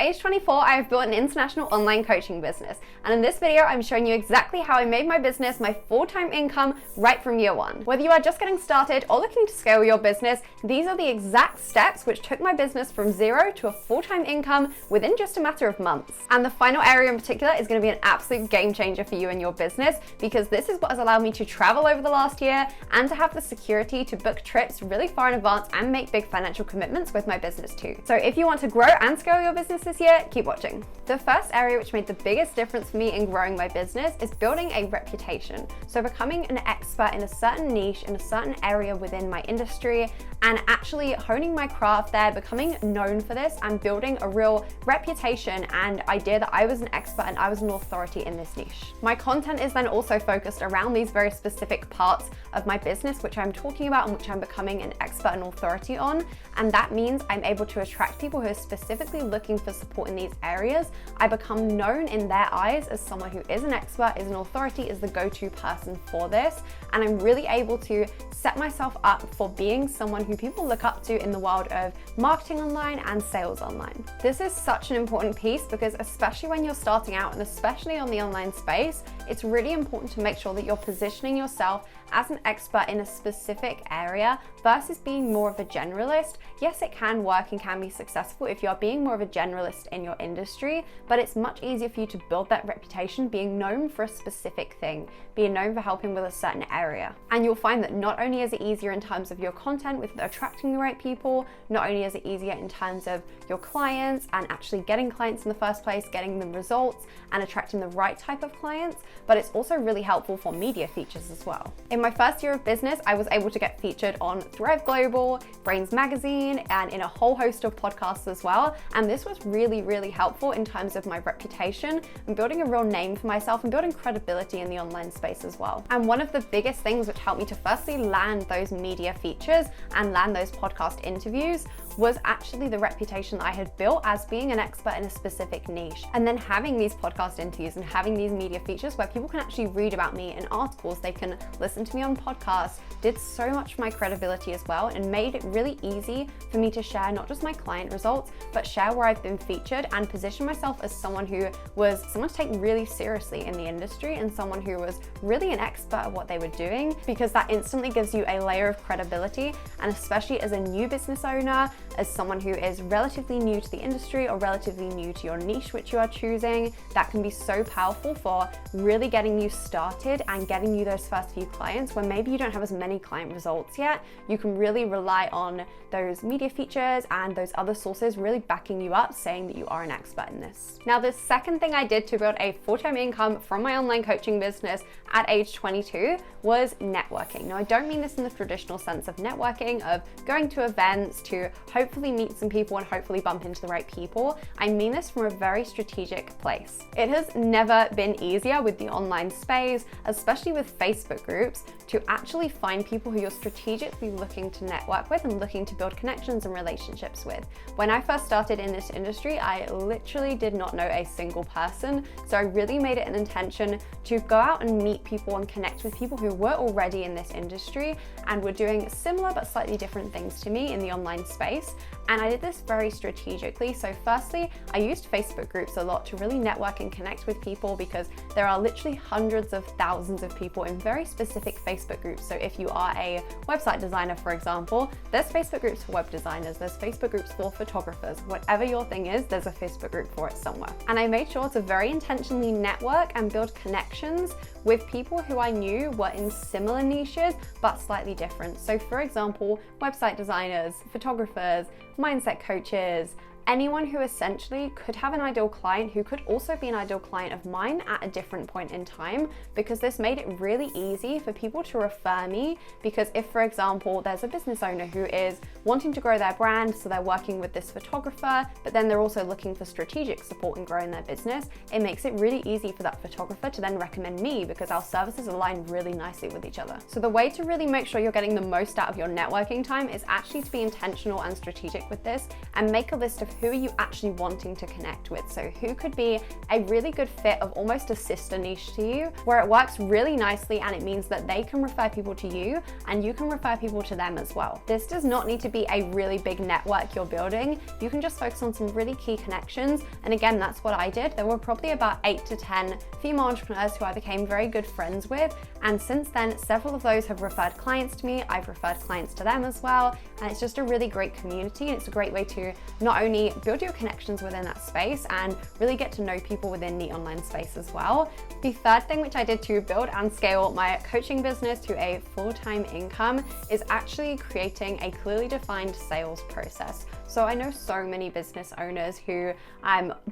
At age 24, I have built an international online coaching business, and in this video, I'm showing you exactly how I made my business my full-time income right from year one. Whether you are just getting started or looking to scale your business, these are the exact steps which took my business from zero to a full-time income within just a matter of months. And the final area in particular is going to be an absolute game changer for you and your business, because this is what has allowed me to travel over the last year and to have the security to book trips really far in advance and make big financial commitments with my business too. So if you want to grow and scale your business this year, keep watching. The first area which made the biggest difference for me in growing my business is building a reputation. So becoming an expert in a certain niche, in a certain area within my industry, and actually honing my craft there, becoming known for this and building a real reputation and idea that I was an expert and I was an authority in this niche. My content is then also focused around these very specific parts of my business which I'm talking about and which I'm becoming an expert and authority on. And that means I'm able to attract people who are specifically looking for support in these areas. I become known in their eyes as someone who is an expert, is an authority, is the go-to person for this. And I'm really able to set myself up for being someone who people look up to in the world of marketing online and sales online. This is such an important piece because especially when you're starting out and especially on the online space, it's really important to make sure that you're positioning yourself as an expert in a specific area versus being more of a generalist. Yes, it can work and can be successful if you're being more of a generalist in your industry, but it's much easier for you to build that reputation being known for a specific thing, being known for helping with a certain area. And you'll find that not only is it easier in terms of your content with attracting the right people, not only is it easier in terms of your clients and actually getting clients in the first place, getting them results and attracting the right type of clients, but it's also really helpful for media features as well. In my first year of business, I was able to get featured on Thrive Global, Brains Magazine, and in a whole host of podcasts as well. And this was really, really helpful in terms of my reputation and building a real name for myself and building credibility in the online space as well. And one of the biggest things which helped me to firstly land those media features and land those podcast interviews was actually the reputation that I had built as being an expert in a specific niche. And then having these podcast interviews and having these media features where people can actually read about me in articles, they can listen to me on podcasts, did so much for my credibility as well and made it really easy for me to share not just my client results, but share where I've been featured and position myself as someone who was someone to take really seriously in the industry and someone who was really an expert at what they were doing, because that instantly gives you a layer of credibility. And especially as a new business owner, as someone who is relatively new to the industry or relatively new to your niche which you are choosing, that can be so powerful for really getting you started and getting you those first few clients where maybe you don't have as many client results yet. You can really rely on those media features and those other sources really backing you up, saying that you are an expert in this. Now, the second thing I did to build a full-time income from my online coaching business at age 22 was networking. Now, I don't mean this in the traditional sense of networking, of going to events to hopefully meet some people and hopefully bump into the right people. I mean this from a very strategic place. It has never been easier with the online space, especially with Facebook groups, to actually find people who you're strategically looking to network with and looking to build connections and relationships with. When I first started in this industry, I literally did not know a single person. So I really made it an intention to go out and meet people and connect with people who were already in this industry and were doing similar but slightly different things to me in the online space. And I did this very strategically. So firstly, I used Facebook groups a lot to really network and connect with people, because there are literally hundreds of thousands of people in very specific Facebook groups. So if you are a website designer, for example, there's Facebook groups for web designers, there's Facebook groups for photographers. Whatever your thing is, there's a Facebook group for it somewhere. And I made sure to very intentionally network and build connections with people who I knew were in similar niches, but slightly different. So for example, website designers, photographers, mindset coaches, anyone who essentially could have an ideal client who could also be an ideal client of mine at a different point in time, because this made it really easy for people to refer me. Because if, for example, there's a business owner who is wanting to grow their brand, so they're working with this photographer, but then they're also looking for strategic support in growing their business, it makes it really easy for that photographer to then recommend me, because our services align really nicely with each other. So the way to really make sure you're getting the most out of your networking time is actually to be intentional and strategic with this and make a list of who are you actually wanting to connect with. So who could be a really good fit of almost a sister niche to you, where it works really nicely and it means that they can refer people to you and you can refer people to them as well. This does not need to be a really big network you're building. You can just focus on some really key connections. And again, that's what I did. There were probably about 8 to 10 female entrepreneurs who I became very good friends with. And since then, several of those have referred clients to me. I've referred clients to them as well. And it's just a really great community. And it's a great way to not only build your connections within that space and really get to know people within the online space as well. The third thing which I did to build and scale my coaching business to a full-time income is actually creating a clearly defined sales process. So I know so many business owners who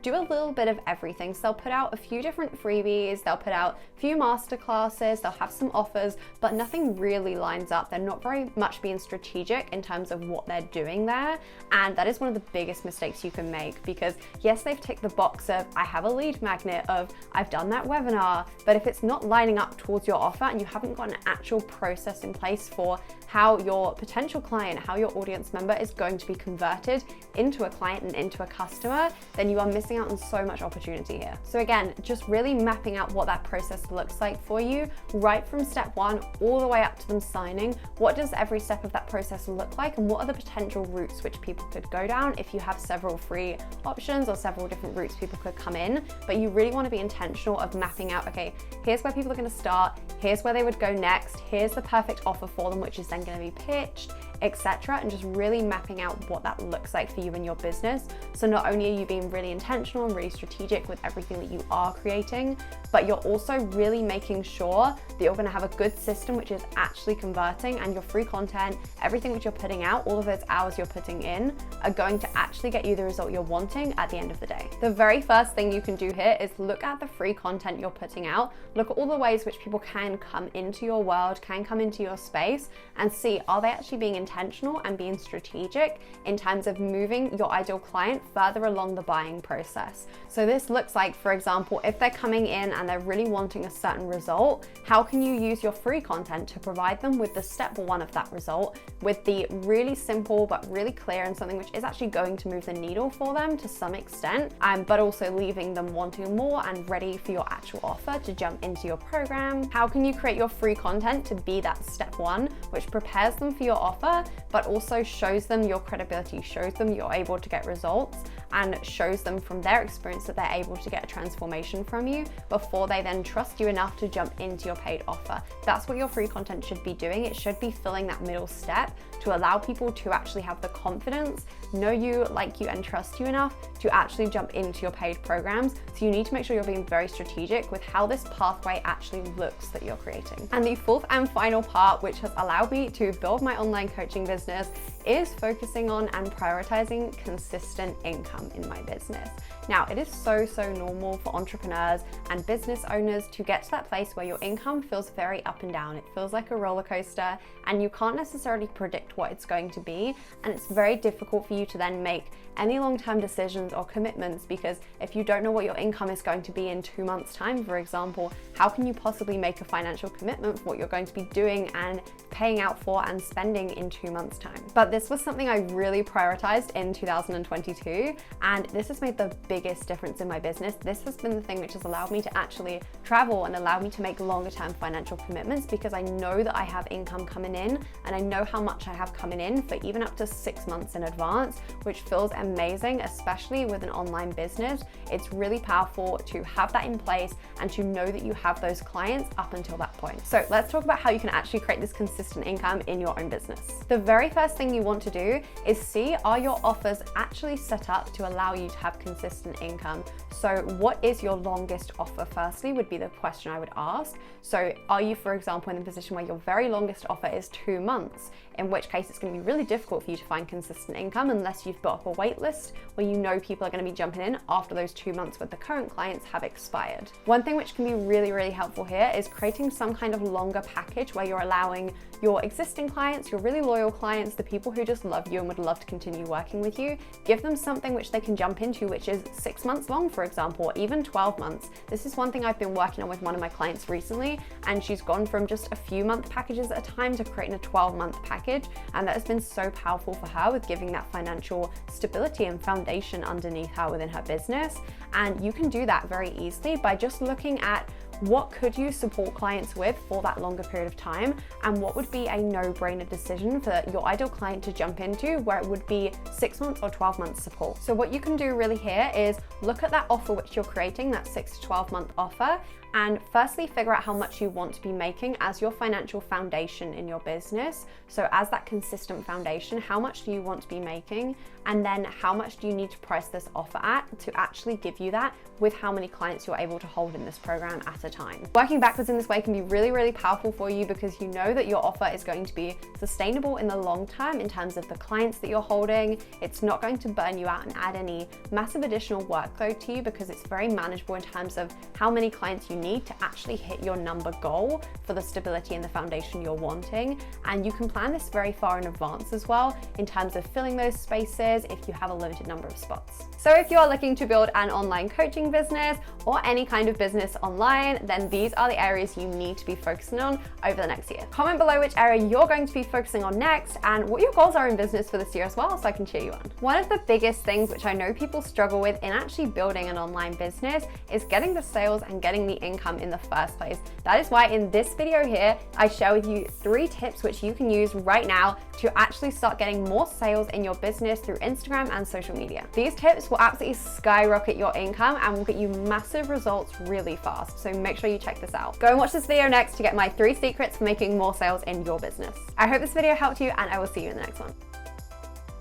do a little bit of everything. So they'll put out a few different freebies, they'll put out a few masterclasses, they'll have some offers, but nothing really lines up. They're not very much being strategic in terms of what they're doing there. And that is one of the biggest mistakes you can make, because yes, they've ticked the box of I have a lead magnet, of I've done that webinar, but if it's not lining up towards your offer and you haven't got an actual process in place for how your potential client, how your audience member is going to be converted into a client and into a customer, then you are missing out on so much opportunity here. So again, just really mapping out what that process looks like for you, right from step one all the way up to them signing. What does every step of that process look like, and what are the potential routes which people could go down if you have several free options or several different routes people could come in. But you really want to be intentional of mapping out, okay, here's where people are going to start, here's where they would go next, here's the perfect offer for them, which is then going to be pitched, etc. And just really mapping out what that looks like for you and your business. So not only are you being really intentional and really strategic with everything that you are creating, but you're also really making sure that you're going to have a good system which is actually converting, and your free content, everything which you're putting out, all of those hours you're putting in are going to actually get you the result you're wanting at the end of the day. The very first thing you can do here is look at the free content you're putting out. Look at all the ways which people can come into your world, can come into your space, and see, are they actually being intentional and being strategic in terms of moving your ideal client further along the buying process. So this looks like, for example, if they're coming in and they're really wanting a certain result, how can you use your free content to provide them with the step one of that result, with the really simple but really clear and something which is actually going to move the needle for them to some extent, but also leaving them wanting more and ready for your actual offer to jump into your program. How can you create your free content to be that step one, which prepares them for your offer, but also shows them your credibility, shows them you're able to get results, and shows them from their experience that they're able to get a transformation from you before they then trust you enough to jump into your paid offer. That's what your free content should be doing. It should be filling that middle step to allow people to actually have the confidence, know you, like you, and trust you enough to actually jump into your paid programs. So you need to make sure you're being very strategic with how this pathway actually looks that you're creating. And the fourth and final part, which has allowed me to build my online coaching business, is focusing on and prioritizing consistent income in my business. Now, it is so normal for entrepreneurs and business owners to get to that place where your income feels very up and down. It feels like a roller coaster and you can't necessarily predict what it's going to be. And it's very difficult for you to then make any long-term decisions or commitments, because if you don't know what your income is going to be in 2 months' time, for example, how can you possibly make a financial commitment for what you're going to be doing and paying out for and spending in 2 months' time? But this was something I really prioritized in 2022, and this has made the biggest difference in my business. This has been the thing which has allowed me to actually travel and allowed me to make longer term financial commitments, because I know that I have income coming in and I know how much I have coming in for even up to 6 months in advance, which feels amazing, especially with an online business. It's really powerful to have that in place and to know that you have those clients up until that point. So let's talk about how you can actually create this consistent income in your own business. The very first thing you want to do is see, are your offers actually set up to allow you to have consistent income? So what is your longest offer, firstly, would be the question I would ask. So are you, for example, in a position where your very longest offer is 2 months, in which case it's going to be really difficult for you to find consistent income unless you've built up a wait list where you know people are going to be jumping in after those 2 months with the current clients have expired. One thing which can be really helpful here is creating some kind of longer package where you're allowing your existing clients, your really loyal clients, the people who just love you and would love to continue working with you, give them something which they can jump into, which is 6 months long, for example, or even 12 months. This is one thing I've been working on with one of my clients recently, and she's gone from just a few month packages at a time to creating a 12-month package, package, and that has been so powerful for her with giving that financial stability and foundation underneath her within her business. And you can do that very easily by just looking at what could you support clients with for that longer period of time, and what would be a no-brainer decision for your ideal client to jump into, where it would be 6 months or 12 months support. So what you can do really here is look at that offer which you're creating, that 6 to 12 month offer, and firstly figure out how much you want to be making as your financial foundation in your business. So as that consistent foundation, how much do you want to be making? And then how much do you need to price this offer at to actually give you that with how many clients you're able to hold in this program at a time. Working backwards in this way can be really, really powerful for you, because you know that your offer is going to be sustainable in the long term in terms of the clients that you're holding. It's not going to burn you out and add any massive additional workload to you, because it's very manageable in terms of how many clients you need to actually hit your number goal for the stability and the foundation you're wanting. And you can plan this very far in advance as well in terms of filling those spaces if you have a limited number of spots. So if you're looking to build an online coaching business or any kind of business online, then these are the areas you need to be focusing on over the next year. Comment below which area you're going to be focusing on next and what your goals are in business for this year as well, so I can cheer you on. One of the biggest things which I know people struggle with in actually building an online business is getting the sales and getting the income in the first place. That is why in this video here, I share with you 3 tips which you can use right now to actually start getting more sales in your business through Instagram and social media. These tips will absolutely skyrocket your income and will get you massive results really fast. So make sure you check this out. Go and watch this video next to get my 3 secrets for making more sales in your business. I hope this video helped you, and I will see you in the next one.